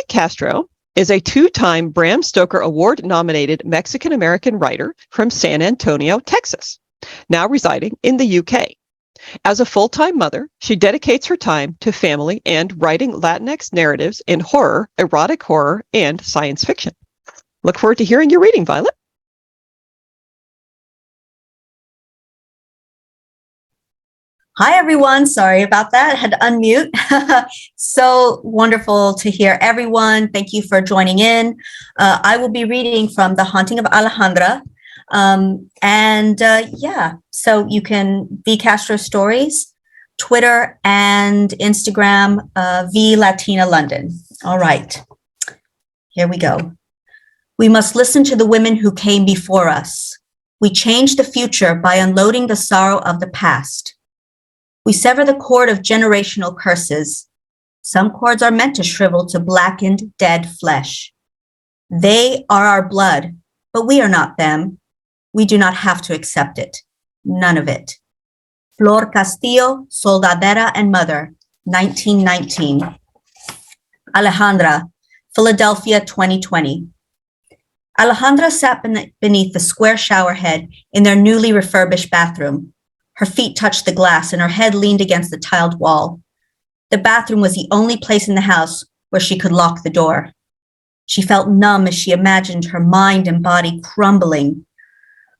Castro is a two-time Bram Stoker Award-nominated Mexican-American writer from San Antonio, Texas, now residing in the UK. As a full-time mother, she dedicates her time to family and writing Latinx narratives in horror, erotic horror, and science fiction. Look forward to hearing your reading, Violet. Hi, everyone. Sorry about that. I had to unmute. So wonderful to hear everyone. Thank you for joining in. I will be reading from The Haunting of Alejandra. So you can V Castro Stories, Twitter and Instagram, V Latina London. All right, here we go. We must listen to the women who came before us. We change the future by unloading the sorrow of the past. We sever the cord of generational curses. Some cords are meant to shrivel to blackened, dead flesh. They are our blood, but we are not them. We do not have to accept it. None of it. Flor Castillo, Soldadera and Mother, 1919. Alejandra, Philadelphia, 2020. Alejandra sat beneath the square shower head in their newly refurbished bathroom. Her feet touched the glass and her head leaned against the tiled wall. The bathroom was the only place in the house where she could lock the door. She felt numb as she imagined her mind and body crumbling,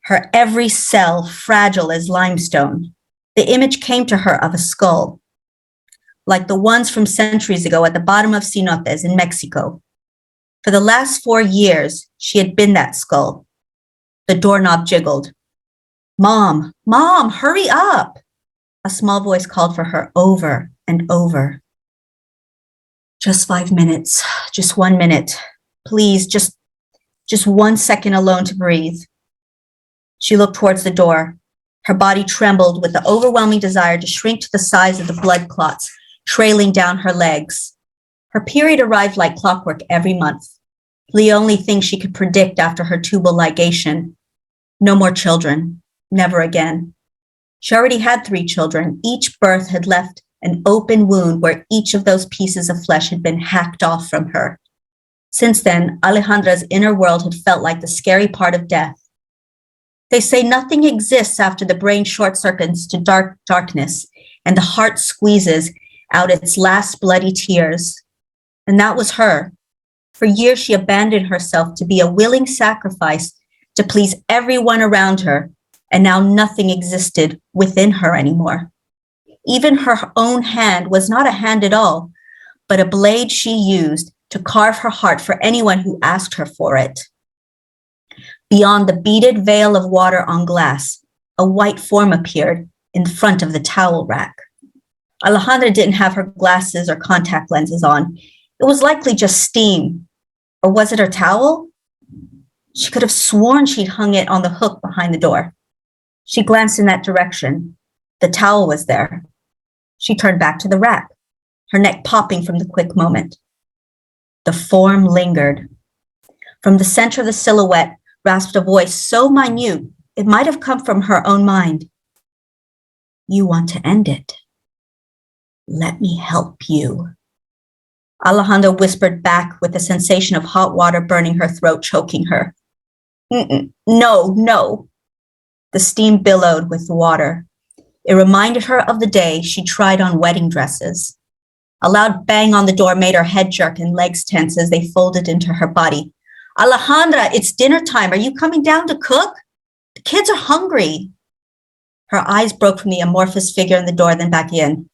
her every cell fragile as limestone. The image came to her of a skull, like the ones from centuries ago at the bottom of cenotes in Mexico. For the last 4 years, she had been that skull. The doorknob jiggled. Mom, Mom, hurry up. A small voice called for her over and over. Just 5 minutes, just 1 minute. Please, just 1 second alone to breathe. She looked towards the door. Her body trembled with the overwhelming desire to shrink to the size of the blood clots trailing down her legs. Her period arrived like clockwork every month, the only thing she could predict after her tubal ligation. No more children. Never again. She already had 3 children. Each birth had left an open wound where each of those pieces of flesh had been hacked off from her. Since then, Alejandra's inner world had felt like the scary part of death. They say nothing exists after the brain short-circuits to darkness and the heart squeezes out its last bloody tears. And that was her. For years, she abandoned herself to be a willing sacrifice to please everyone around her, and now nothing existed within her anymore. Even her own hand was not a hand at all, but a blade she used to carve her heart for anyone who asked her for it. Beyond the beaded veil of water on glass, a white form appeared in front of the towel rack. Alejandra didn't have her glasses or contact lenses on. It was likely just steam. Or was it her towel? She could have sworn she'd hung it on the hook behind the door. She glanced in that direction. The towel was there. She turned back to the rack, her neck popping from the quick moment. The form lingered. From the center of the silhouette rasped a voice so minute it might have come from her own mind. You want to end it. Let me help you. Alejandra whispered back with a sensation of hot water burning her throat, choking her. No. The steam billowed with the water. It reminded her of the day she tried on wedding dresses. A loud bang on the door made her head jerk and legs tense as they folded into her body. Alejandra, it's dinner time. Are you coming down to cook? The kids are hungry. Her eyes broke from the amorphous figure in the door, then back in.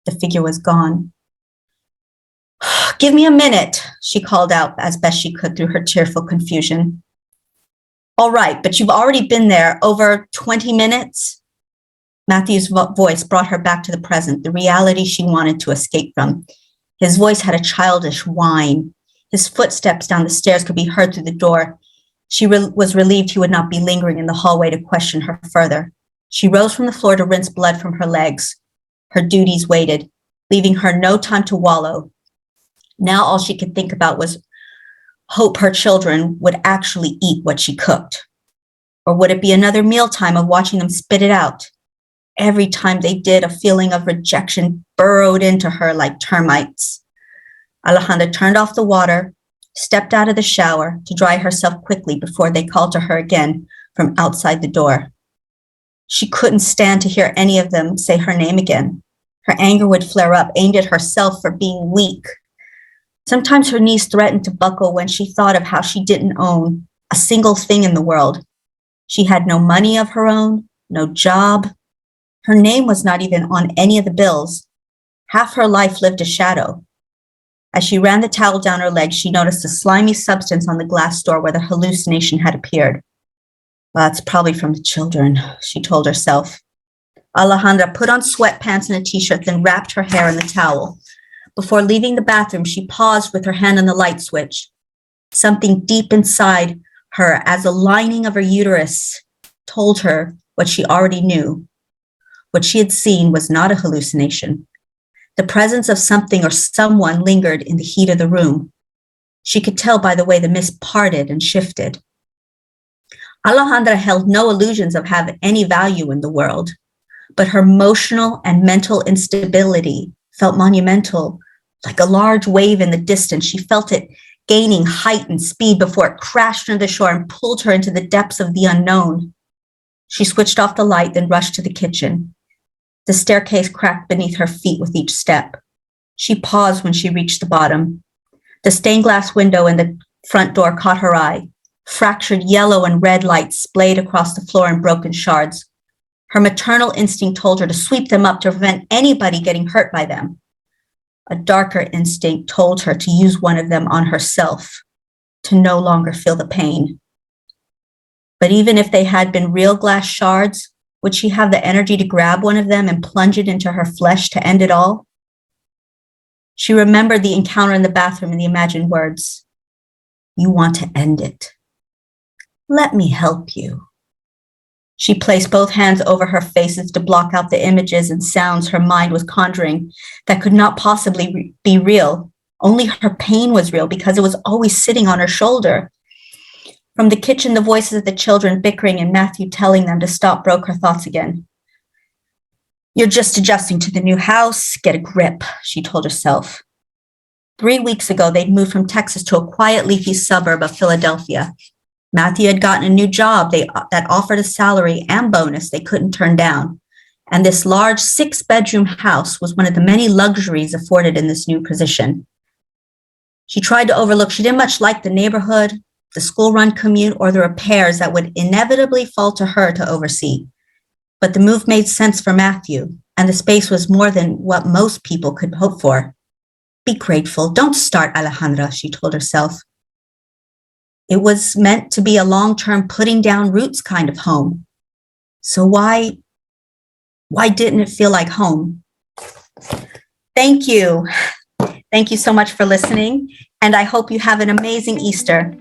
The figure was gone. Give me a minute, she called out as best she could through her tearful confusion. All right, but you've already been there over 20 minutes. Matthew's voice brought her back to the present, the reality she wanted to escape from. His voice had a childish whine. His footsteps down the stairs could be heard through the door. She was relieved he would not be lingering in the hallway to question her further. She rose from the floor to rinse blood from her legs. Her duties waited, leaving her no time to wallow. Now all she could think about was hope her children would actually eat what she cooked. Or would it be another mealtime of watching them spit it out? Every time they did, a feeling of rejection burrowed into her like termites. Alejandra turned off the water, stepped out of the shower to dry herself quickly before they called to her again from outside the door. She couldn't stand to hear any of them say her name again. Her anger would flare up, aimed at herself for being weak. Sometimes her knees threatened to buckle when she thought of how she didn't own a single thing in the world. She had no money of her own, no job. Her name was not even on any of the bills. Half her life lived a shadow. As she ran the towel down her leg, she noticed a slimy substance on the glass door where the hallucination had appeared. Well, it's probably from the children, she told herself. Alejandra put on sweatpants and a t-shirt, then wrapped her hair in the towel. Before leaving the bathroom, she paused with her hand on the light switch. Something deep inside her, as a lining of her uterus, told her what she already knew. What she had seen was not a hallucination. The presence of something or someone lingered in the heat of the room. She could tell by the way the mist parted and shifted. Alejandra held no illusions of having any value in the world, but her emotional and mental instability felt monumental. Like a large wave in the distance, she felt it gaining height and speed before it crashed into the shore and pulled her into the depths of the unknown. She switched off the light, then rushed to the kitchen. The staircase cracked beneath her feet with each step. She paused when she reached the bottom. The stained glass window in the front door caught her eye. Fractured yellow and red lights splayed across the floor in broken shards. Her maternal instinct told her to sweep them up to prevent anybody getting hurt by them. A darker instinct told her to use one of them on herself, to no longer feel the pain. But even if they had been real glass shards, would she have the energy to grab one of them and plunge it into her flesh to end it all? She remembered the encounter in the bathroom and the imagined words. You want to end it. Let me help you. She placed both hands over her faces to block out the images and sounds her mind was conjuring that could not possibly be real. Only her pain was real because it was always sitting on her shoulder. From the kitchen, the voices of the children bickering and Matthew telling them to stop broke her thoughts again. You're just adjusting to the new house. Get a grip, she told herself. 3 weeks ago, they'd moved from Texas to a quiet, leafy suburb of Philadelphia. Matthew had gotten a new job that offered a salary and bonus they couldn't turn down. And this large 6-bedroom house was one of the many luxuries afforded in this new position. She tried to overlook. She didn't much like the neighborhood, the school-run commute, or the repairs that would inevitably fall to her to oversee. But the move made sense for Matthew, and the space was more than what most people could hope for. Be grateful. Don't start, Alejandra, she told herself. It was meant to be a long-term putting down roots kind of home. So why didn't it feel like home? Thank you. Thank you so much for listening, and I hope you have an amazing Easter.